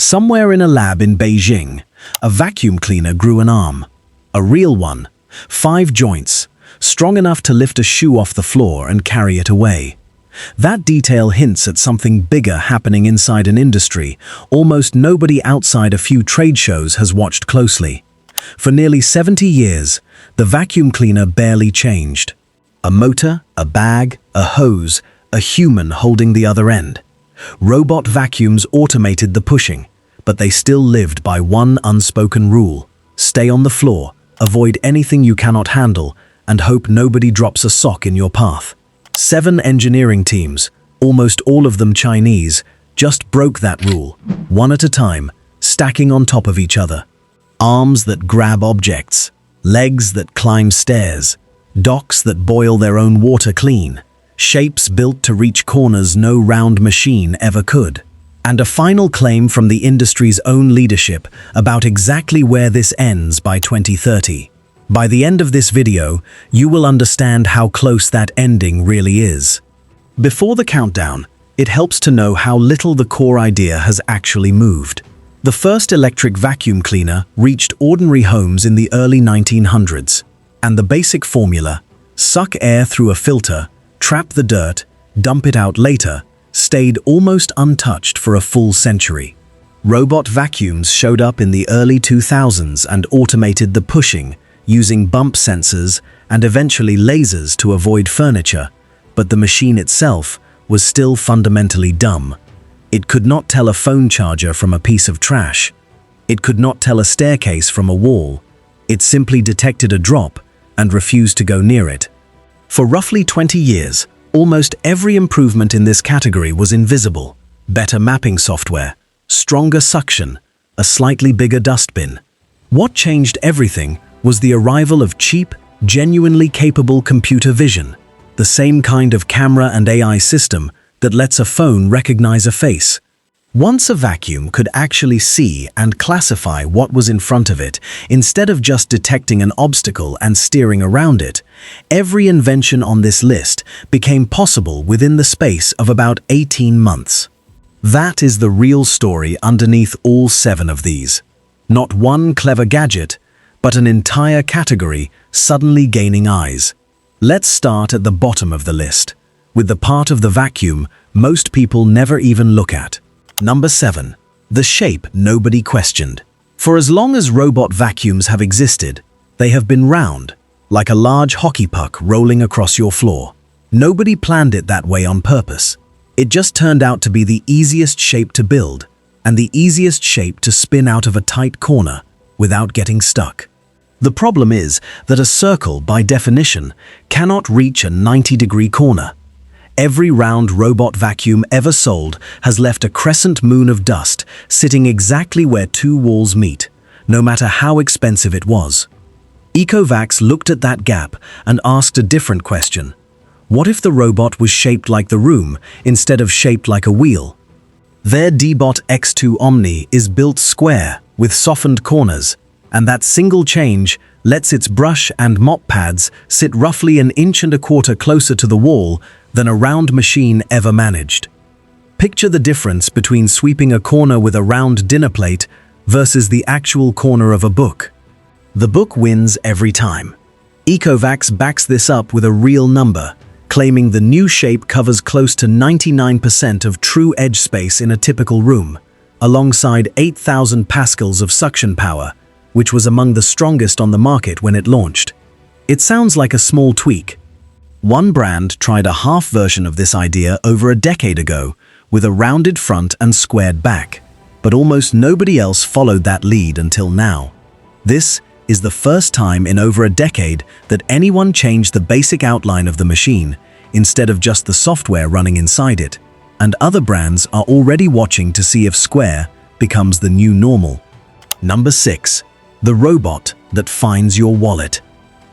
Somewhere in a lab in Beijing, a vacuum cleaner grew an arm. A real one, 5 joints, strong enough to lift a shoe off the floor and carry it away. That detail hints at something bigger happening inside an industry almost nobody outside a few trade shows has watched closely. For nearly 70 years, the vacuum cleaner barely changed. A motor, a bag, a hose, a human holding the other end. Robot vacuums automated the pushing, but they still lived by one unspoken rule: stay on the floor, avoid anything you cannot handle, and hope nobody drops a sock in your path. 7 engineering teams, almost all of them Chinese, just broke that rule, one at a time, stacking on top of each other. Arms that grab objects, legs that climb stairs, docks that boil their own water clean, shapes built to reach corners no round machine ever could. And a final claim from the industry's own leadership about exactly where this ends by 2030. By the end of this video, you will understand how close that ending really is. Before the countdown, it helps to know how little the core idea has actually moved. The first electric vacuum cleaner reached ordinary homes in the early 1900s, and the basic formula, suck air through a filter, trap the dirt, dump it out later, stayed almost untouched for a full century. Robot vacuums showed up in the early 2000s and automated the pushing, using bump sensors and eventually lasers to avoid furniture, but the machine itself was still fundamentally dumb. It could not tell a phone charger from a piece of trash. It could not tell a staircase from a wall. It simply detected a drop and refused to go near it. For roughly 20 years, almost every improvement in this category was invisible. Better mapping software, stronger suction, a slightly bigger dustbin. What changed everything was the arrival of cheap, genuinely capable computer vision, the same kind of camera and AI system that lets a phone recognize a face. Once a vacuum could actually see and classify what was in front of it, instead of just detecting an obstacle and steering around it, every invention on this list became possible within the space of about 18 months. That is the real story underneath all 7 of these. Not one clever gadget, but an entire category suddenly gaining eyes. Let's start at the bottom of the list, with the part of the vacuum most people never even look at. Number 7. The shape nobody questioned. For as long as robot vacuums have existed, they have been round, like a large hockey puck rolling across your floor. Nobody planned it that way on purpose. It just turned out to be the easiest shape to build, and the easiest shape to spin out of a tight corner without getting stuck. The problem is that a circle, by definition, cannot reach a 90-degree corner. Every round robot vacuum ever sold has left a crescent moon of dust sitting exactly where 2 walls meet, no matter how expensive it was. Ecovacs looked at that gap and asked a different question. What if the robot was shaped like the room instead of shaped like a wheel? Their D-Bot X2 Omni is built square with softened corners, and that single change lets its brush and mop pads sit roughly 1.25 inches closer to the wall than a round machine ever managed. Picture the difference between sweeping a corner with a round dinner plate versus the actual corner of a book. The book wins every time. Ecovacs backs this up with a real number, claiming the new shape covers close to 99% of true edge space in a typical room, alongside 8,000 pascals of suction power, which was among the strongest on the market when it launched. It sounds like a small tweak. One brand tried a half version of this idea over a decade ago, with a rounded front and squared back, but almost nobody else followed that lead until now. This is the first time in over a decade that anyone changed the basic outline of the machine instead of just the software running inside it, and other brands are already watching to see if square becomes the new normal. Number 6. The robot that finds your wallet.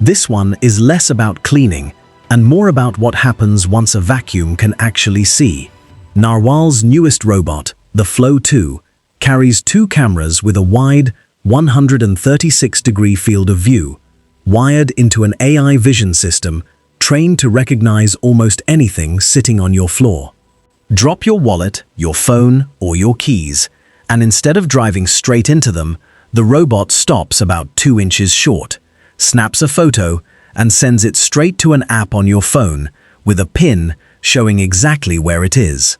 This one is less about cleaning and more about what happens once a vacuum can actually see. Narwal's newest robot, the Flow 2, carries 2 cameras with a wide 136-degree field of view, wired into an AI vision system trained to recognize almost anything sitting on your floor. Drop your wallet, your phone, or your keys, and instead of driving straight into them, the robot stops about 2 inches short, snaps a photo, and sends it straight to an app on your phone with a pin showing exactly where it is.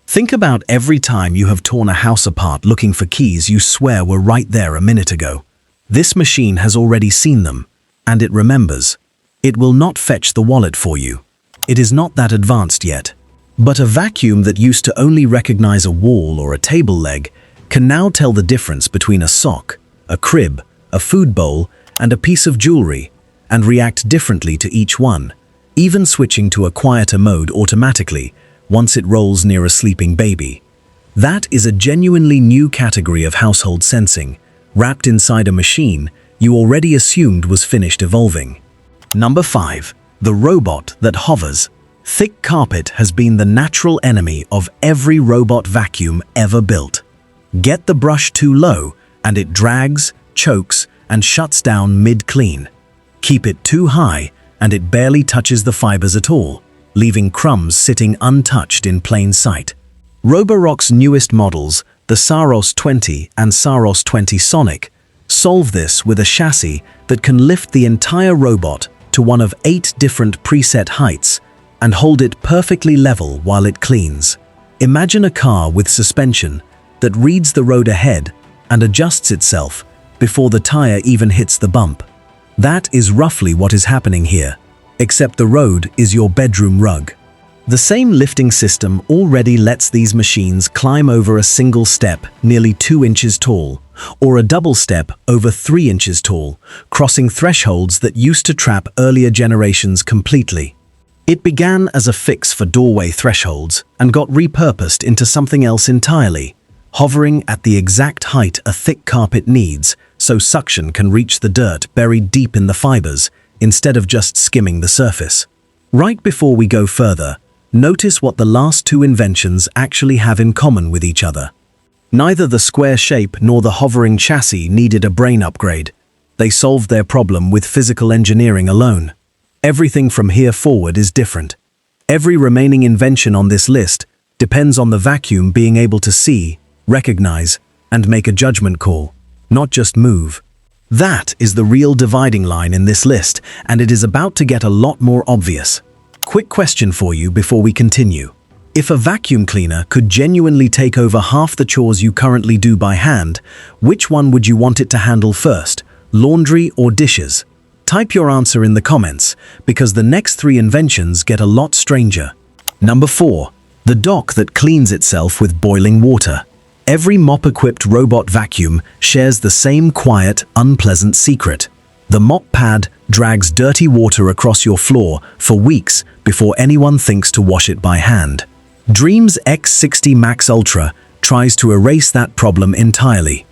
Think about every time you have torn a house apart looking for keys you swear were right there a minute ago. This machine has already seen them, and it remembers. It will not fetch the wallet for you. It is not that advanced yet. But a vacuum that used to only recognize a wall or a table leg can now tell the difference between a sock, a crib, a food bowl, and a piece of jewelry, and react differently to each one, even switching to a quieter mode automatically once it rolls near a sleeping baby. That is a genuinely new category of household sensing, wrapped inside a machine you already assumed was finished evolving. Number 5. The robot that hovers. Thick carpet has been the natural enemy of every robot vacuum ever built. Get the brush too low, and it drags, chokes, and shuts down mid-clean. Keep it too high, and it barely touches the fibers at all, leaving crumbs sitting untouched in plain sight. Roborock's newest models, the Saros 20 and Saros 20 Sonic, solve this with a chassis that can lift the entire robot to one of 8 different preset heights and hold it perfectly level while it cleans. Imagine a car with suspension that reads the road ahead and adjusts itself before the tire even hits the bump. That is roughly what is happening here, except the road is your bedroom rug. The same lifting system already lets these machines climb over a single step nearly 2 inches tall, or a double step over 3 inches tall, crossing thresholds that used to trap earlier generations completely. It began as a fix for doorway thresholds and got repurposed into something else entirely, hovering at the exact height a thick carpet needs so suction can reach the dirt buried deep in the fibers instead of just skimming the surface. Right before we go further, notice what the last 2 inventions actually have in common with each other. Neither the square shape nor the hovering chassis needed a brain upgrade. They solved their problem with physical engineering alone. Everything from here forward is different. Every remaining invention on this list depends on the vacuum being able to see, recognize, and make a judgment call, not just move. That is the real dividing line in this list, and it is about to get a lot more obvious. Quick question for you before we continue. If a vacuum cleaner could genuinely take over half the chores you currently do by hand, which one would you want it to handle first, laundry or dishes? Type your answer in the comments, because the next 3 inventions get a lot stranger. Number 4. The dock that cleans itself with boiling water. Every mop-equipped robot vacuum shares the same quiet, unpleasant secret. The mop pad drags dirty water across your floor for weeks before anyone thinks to wash it by hand. Dreame's X60 Max Ultra tries to erase that problem entirely.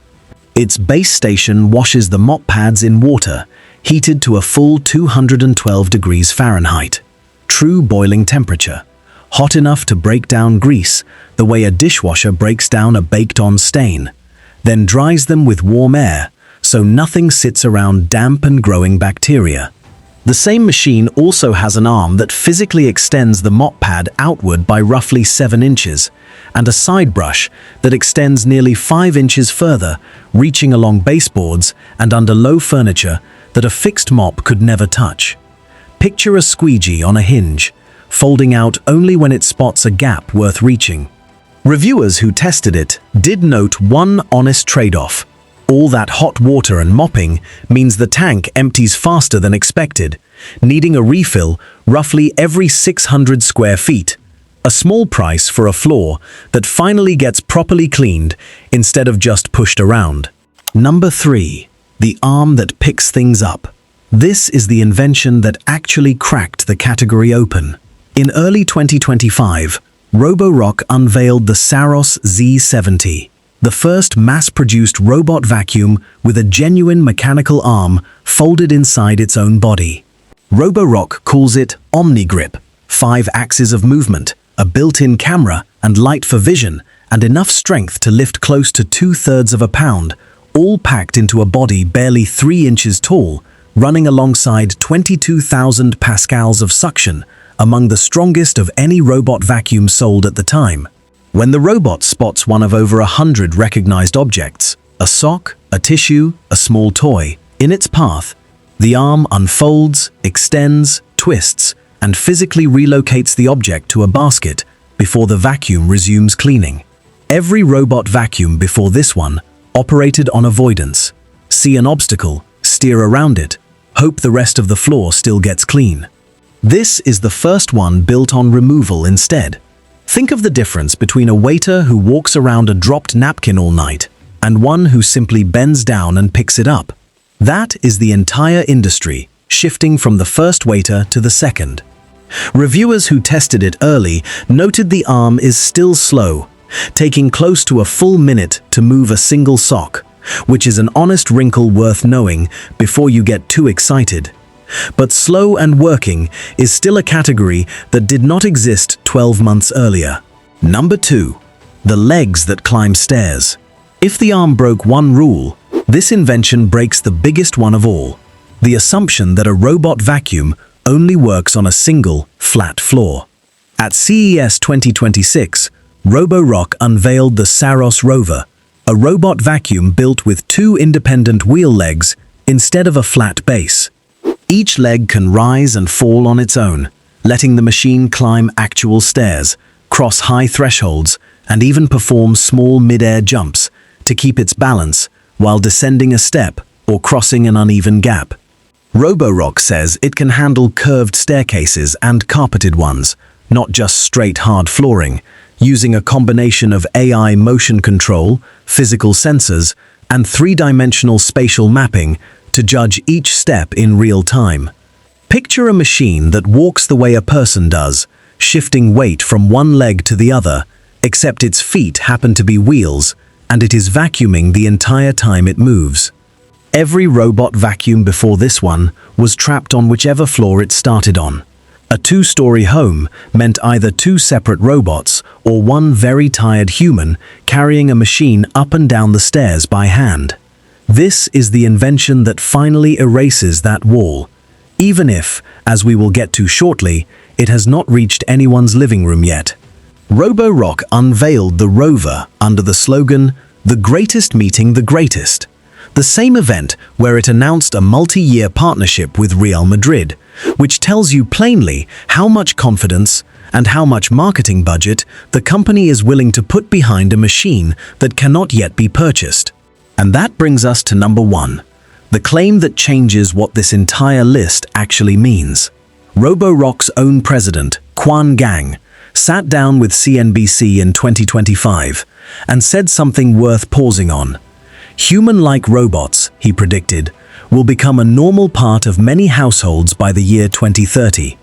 Its base station washes the mop pads in water, heated to a full 212 degrees Fahrenheit. True boiling temperature. Hot enough to break down grease, the way a dishwasher breaks down a baked-on stain. Then dries them with warm air, so nothing sits around damp and growing bacteria. The same machine also has an arm that physically extends the mop pad outward by roughly 7 inches, and a side brush that extends nearly 5 inches further, reaching along baseboards and under low furniture that a fixed mop could never touch. Picture a squeegee on a hinge, folding out only when it spots a gap worth reaching. Reviewers who tested it did note one honest trade-off. All that hot water and mopping means the tank empties faster than expected, needing a refill roughly every 600 square feet. A small price for a floor that finally gets properly cleaned instead of just pushed around. Number 3. The arm that picks things up. This is the invention that actually cracked the category open. In early 2025, Roborock unveiled the Saros Z70, the first mass-produced robot vacuum with a genuine mechanical arm folded inside its own body. Roborock calls it OmniGrip, 5 axes of movement, a built-in camera and light for vision, and enough strength to lift close to 2/3 of a pound, all packed into a body barely 3 inches tall, running alongside 22,000 pascals of suction, among the strongest of any robot vacuum sold at the time. When the robot spots one of over 100 recognized objects, a sock, a tissue, a small toy, in its path, the arm unfolds, extends, twists, and physically relocates the object to a basket before the vacuum resumes cleaning. Every robot vacuum before this one operated on avoidance. See an obstacle, steer around it, hope the rest of the floor still gets clean. This is the first one built on removal instead. Think of the difference between a waiter who walks around a dropped napkin all night and one who simply bends down and picks it up. That is the entire industry, shifting from the first waiter to the second. Reviewers who tested it early noted the arm is still slow, taking close to a full minute to move a single sock, which is an honest wrinkle worth knowing before you get too excited. But slow and working is still a category that did not exist 12 months earlier. Number 2. The legs that climb stairs. If the arm broke one rule, this invention breaks the biggest one of all: the assumption that a robot vacuum only works on a single, flat floor. At CES 2026, Roborock unveiled the Saros Rover, a robot vacuum built with 2 independent wheel legs instead of a flat base. Each leg can rise and fall on its own, letting the machine climb actual stairs, cross high thresholds, and even perform small mid-air jumps to keep its balance while descending a step or crossing an uneven gap. Roborock says it can handle curved staircases and carpeted ones, not just straight hard flooring, using a combination of AI motion control, physical sensors, and 3-dimensional spatial mapping to judge each step in real time. Picture a machine that walks the way a person does, shifting weight from one leg to the other, except its feet happen to be wheels, and it is vacuuming the entire time it moves. Every robot vacuum before this one was trapped on whichever floor it started on. A 2-story home meant either 2 separate robots or one very tired human carrying a machine up and down the stairs by hand. This is the invention that finally erases that wall, even if, as we will get to shortly, it has not reached anyone's living room yet. Roborock unveiled the Rover under the slogan, "The greatest meeting the greatest," the same event where it announced a multi-year partnership with Real Madrid, which tells you plainly how much confidence and how much marketing budget the company is willing to put behind a machine that cannot yet be purchased. And that brings us to number 1, the claim that changes what this entire list actually means. Roborock's own president, Quan Gang, sat down with CNBC in 2025 and said something worth pausing on. Human-like robots, he predicted, will become a normal part of many households by the year 2030.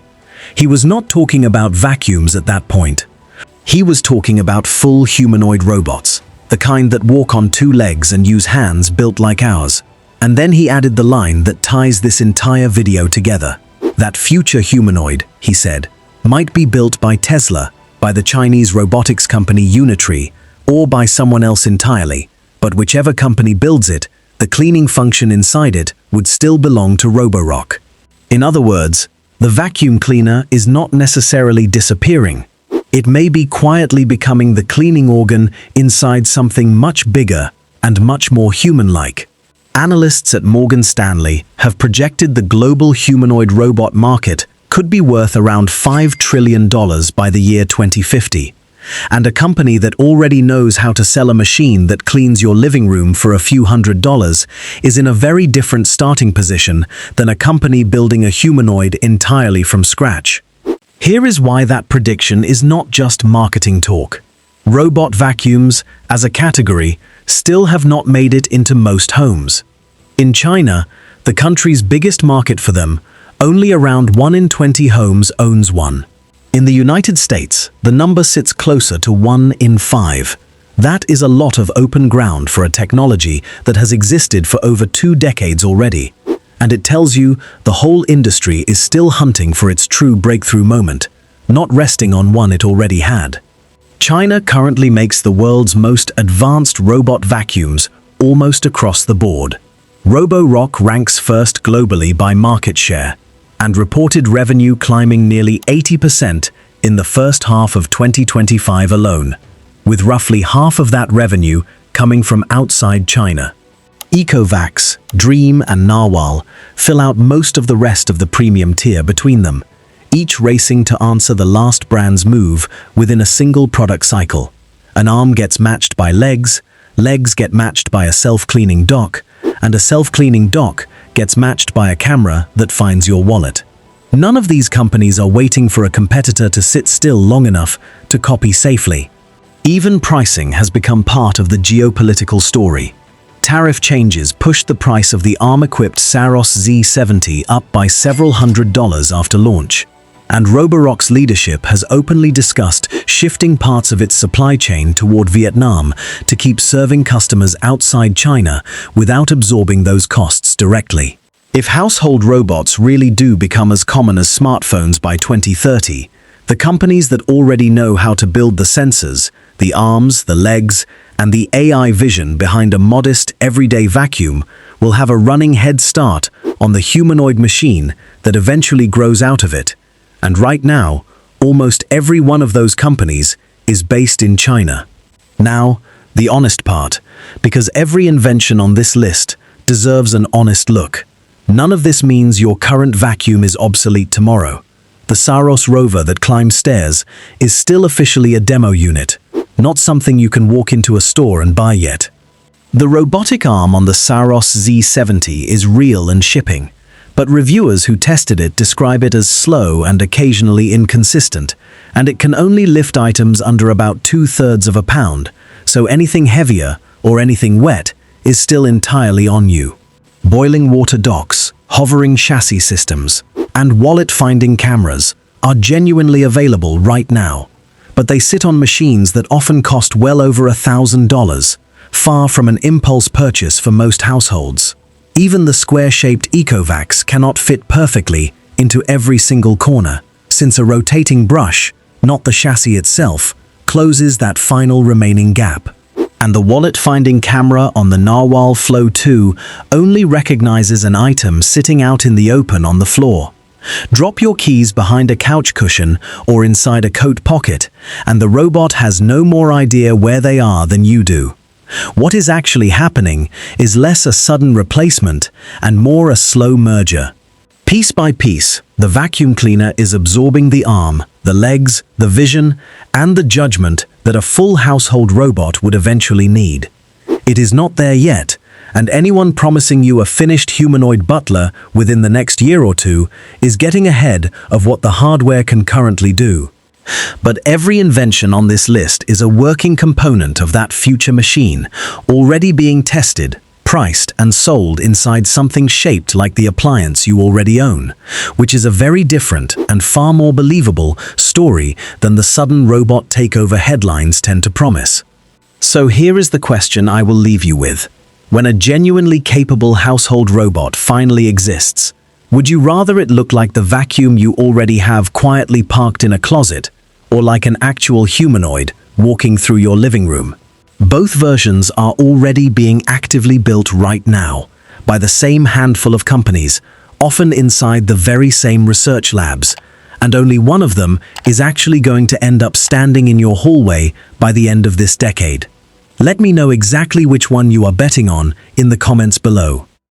He was not talking about vacuums at that point. He was talking about full humanoid robots, the kind that walk on 2 legs and use hands built like ours. And then he added the line that ties this entire video together. That future humanoid, he said, might be built by Tesla, by the Chinese robotics company Unitree, or by someone else entirely. But whichever company builds it, the cleaning function inside it would still belong to Roborock. In other words, the vacuum cleaner is not necessarily disappearing. It may be quietly becoming the cleaning organ inside something much bigger and much more human-like. Analysts at Morgan Stanley have projected the global humanoid robot market could be worth around $5 trillion by the year 2050. And a company that already knows how to sell a machine that cleans your living room for a few $100s is in a very different starting position than a company building a humanoid entirely from scratch. Here is why that prediction is not just marketing talk. Robot vacuums, as a category, still have not made it into most homes. In China, the country's biggest market for them, only around 1 in 20 homes owns one. In the United States, the number sits closer to 1 in 5. That is a lot of open ground for a technology that has existed for over 2 decades already. And it tells you the whole industry is still hunting for its true breakthrough moment, not resting on one it already had. China currently makes the world's most advanced robot vacuums almost across the board. Roborock ranks first globally by market share, and reported revenue climbing nearly 80% in the first half of 2025 alone. with roughly half of that revenue coming from outside China. Ecovacs, Dreame and Narwal fill out most of the rest of the premium tier between them, each racing to answer the last brand's move within a single product cycle. An arm gets matched by legs, legs get matched by a self-cleaning dock, and a self-cleaning dock gets matched by a camera that finds your wallet. None of these companies are waiting for a competitor to sit still long enough to copy safely. Even pricing has become part of the geopolitical story. Tariff changes pushed the price of the arm-equipped Saros Z70 up by several $100s after launch, and Roborock's leadership has openly discussed shifting parts of its supply chain toward Vietnam to keep serving customers outside China without absorbing those costs directly. If household robots really do become as common as smartphones by 2030, the companies that already know how to build the sensors, the arms, the legs, and the AI vision behind a modest, everyday vacuum will have a running head start on the humanoid machine that eventually grows out of it. And right now, almost every one of those companies is based in China. Now, the honest part, because every invention on this list deserves an honest look. None of this means your current vacuum is obsolete tomorrow. The Saros Rover that climbs stairs is still officially a demo unit, not something you can walk into a store and buy yet. The robotic arm on the Saros Z70 is real and shipping, but reviewers who tested it describe it as slow and occasionally inconsistent, and it can only lift items under about 2/3 of a pound, so anything heavier or anything wet is still entirely on you. Boiling water docks, hovering chassis systems, and wallet-finding cameras are genuinely available right now, but they sit on machines that often cost well over $1,000, far from an impulse purchase for most households. Even the square-shaped Ecovacs cannot fit perfectly into every single corner, since a rotating brush, not the chassis itself, closes that final remaining gap. And the wallet-finding camera on the Narwal Flow 2 only recognizes an item sitting out in the open on the floor. Drop your keys behind a couch cushion or inside a coat pocket, and the robot has no more idea where they are than you do. What is actually happening is less a sudden replacement and more a slow merger. Piece by piece, the vacuum cleaner is absorbing the arm, the legs, the vision, and the judgment that a full household robot would eventually need. It is not there yet, and anyone promising you a finished humanoid butler within the next year or two is getting ahead of what the hardware can currently do. But every invention on this list is a working component of that future machine, already being tested, priced, and sold inside something shaped like the appliance you already own, which is a very different and far more believable story than the sudden robot takeover headlines tend to promise. So here is the question I will leave you with. When a genuinely capable household robot finally exists, would you rather it look like the vacuum you already have quietly parked in a closet, or like an actual humanoid walking through your living room? Both versions are already being actively built right now by the same handful of companies, often inside the very same research labs, and only one of them is actually going to end up standing in your hallway by the end of this decade. Let me know exactly which one you are betting on in the comments below.